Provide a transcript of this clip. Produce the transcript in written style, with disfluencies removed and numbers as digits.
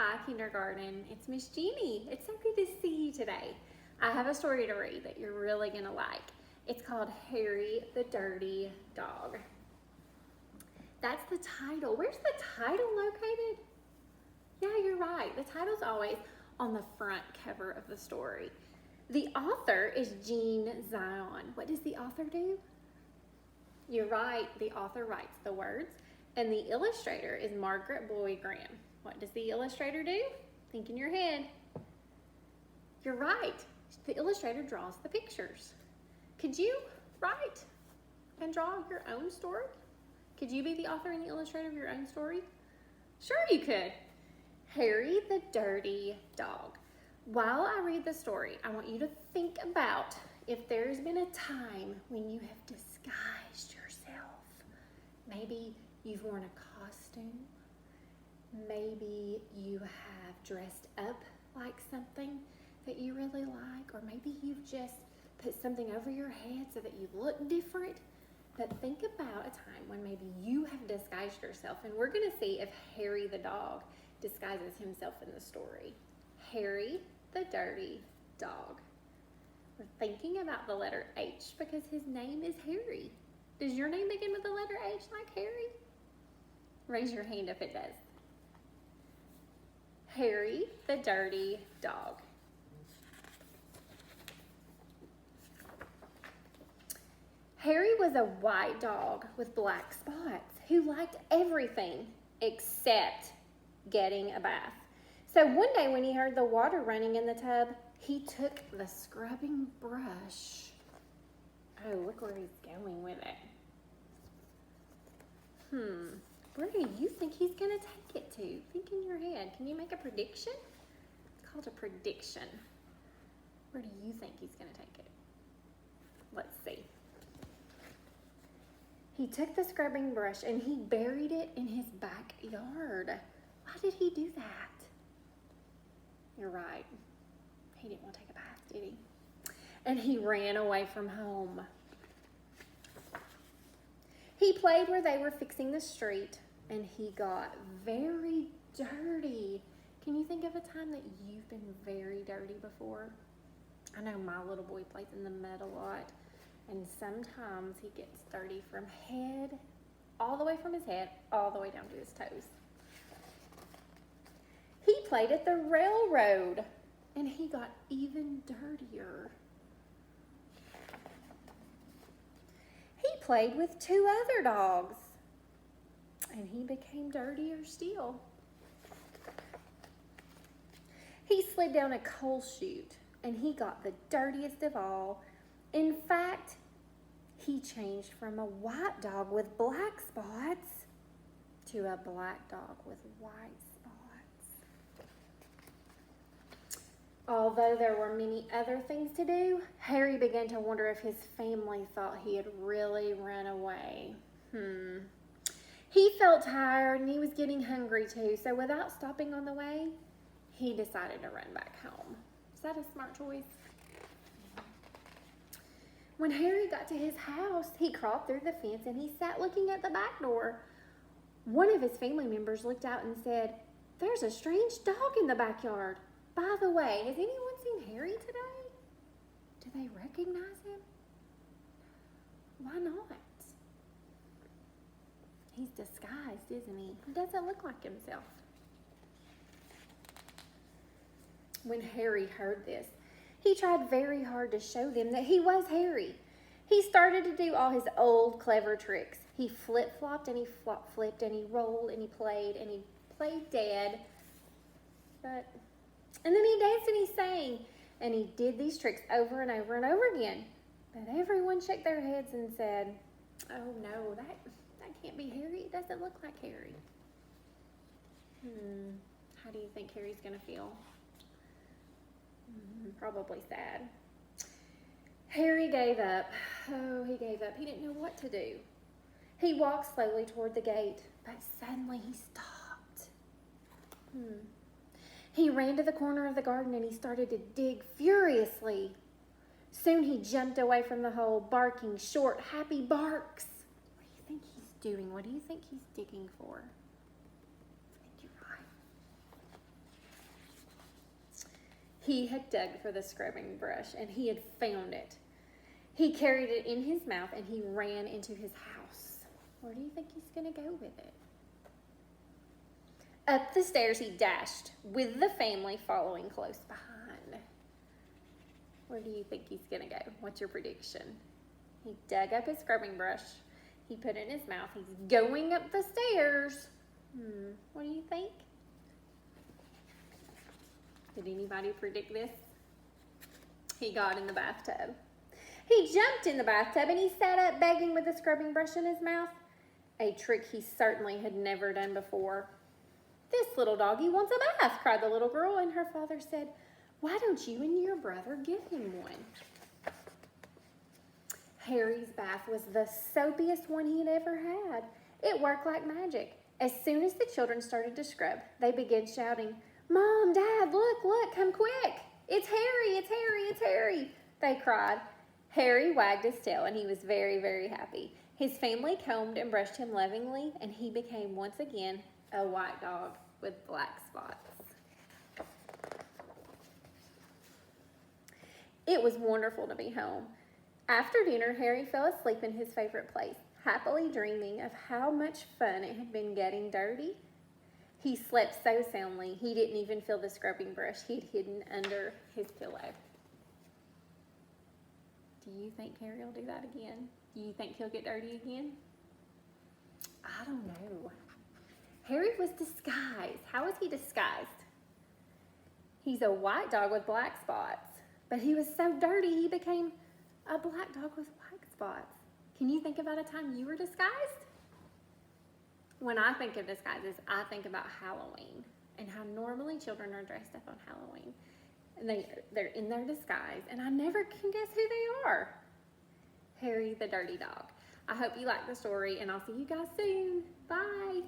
Hi, kindergarten. It's Miss Jeannie. It's so good to see you today. I have a story to read that you're really going to like. It's called Harry the Dirty Dog. That's the title. Where's the title located? Yeah, you're right. The title's always on the front cover of the story. The author is Jean Zion. What does the author do? You're right. The author writes the words, and the illustrator is Margaret Boyd Graham. What does the illustrator do? Think in your head. You're right. The illustrator draws the pictures. Could you write and draw your own story? Could you be the author and the illustrator of your own story? Sure you could. Harry the Dirty Dog. While I read the story, I want you to think about if there's been a time when you have disguised yourself. Maybe you've worn a costume. Maybe you have dressed up like something that you really like, or maybe you've just put something over your head so that you look different. But think about a time when maybe you have disguised yourself, and we're going to see if Harry the dog disguises himself in the story. Harry the Dirty Dog. We're thinking about the letter H because his name is Harry. Does your name begin with the letter H like Harry? Raise your hand if it does. Harry the Dirty Dog. Harry was a white dog with black spots who liked everything except getting a bath. So one day when he heard the water running in the tub, he took the scrubbing brush. Oh, look where he's going with it. Where do you think he's going to take it to? Think in your head. Can you make a prediction? It's called a prediction. Where do you think he's going to take it? Let's see. He took the scrubbing brush and he buried it in his backyard. Why did he do that? You're right. He didn't want to take a bath, did he? And he ran away from home. He played where they were fixing the street, and he got very dirty. Can you think of a time that you've been very dirty before? I know my little boy plays in the mud a lot, and sometimes he gets dirty from head, all the way from his head, all the way down to his toes. He played at the railroad, and he got even dirtier. He played with two other dogs, and he became dirtier still. He slid down a coal chute, and he got the dirtiest of all. In fact, he changed from a white dog with black spots to a black dog with white spots. Although there were many other things to do, Harry began to wonder if his family thought he had really run away. He felt tired and he was getting hungry too, so without stopping on the way, he decided to run back home. Is that a smart choice? When Harry got to his house, he crawled through the fence and he sat looking at the back door. One of his family members looked out and said, "There's a strange dog in the backyard. By the way, has anyone seen Harry today? Do they recognize him? Why not? He's disguised, isn't he? He doesn't look like himself." When Harry heard this, he tried very hard to show them that he was Harry. He started to do all his old clever tricks. He flip-flopped and he flop-flipped and he rolled and he played dead. And then he danced and he sang. And he did these tricks over and over and over again. But everyone shook their heads and said, "Oh no, that can't be Harry. It doesn't look like Harry." How do you think Harry's going to feel? Probably sad. Harry gave up. Oh, he gave up. He didn't know what to do. He walked slowly toward the gate, but suddenly he stopped. He ran to the corner of the garden and he started to dig furiously. Soon he jumped away from the hole, barking short, happy barks. What do you think he's doing? What do you think he's digging for? I think you're right. He had dug for the scrubbing brush and he had found it. He carried it in his mouth and he ran into his house. Where do you think he's going to go with it? Up the stairs he dashed, with the family following close behind. Where do you think he's going to go? What's your prediction? He dug up his scrubbing brush. He put it in his mouth. He's going up the stairs. What do you think? Did anybody predict this? He got in the bathtub. He jumped in the bathtub and he sat up begging with the scrubbing brush in his mouth. A trick he certainly had never done before. "This little doggy wants a bath," cried the little girl, and her father said, "Why don't you and your brother give him one?" Harry's bath was the soapiest one he had ever had. It worked like magic. As soon as the children started to scrub, they began shouting, "Mom, Dad, look, look, come quick. It's Harry, it's Harry, it's Harry," they cried. Harry wagged his tail and he was very, very happy. His family combed and brushed him lovingly and he became once again a white dog with black spots. It was wonderful to be home. After dinner, Harry fell asleep in his favorite place, happily dreaming of how much fun it had been getting dirty. He slept so soundly, he didn't even feel the scrubbing brush he'd hidden under his pillow. Do you think Harry will do that again? Do you think he'll get dirty again? I don't know. Harry was disguised. How was he disguised? He's a white dog with black spots, but he was so dirty he became a black dog with white spots. Can you think about a time you were disguised? When I think of disguises, I think about Halloween and how normally children are dressed up on Halloween. And they're in their disguise, and I never can guess who they are. Harry the Dirty Dog. I hope you liked the story, and I'll see you guys soon. Bye.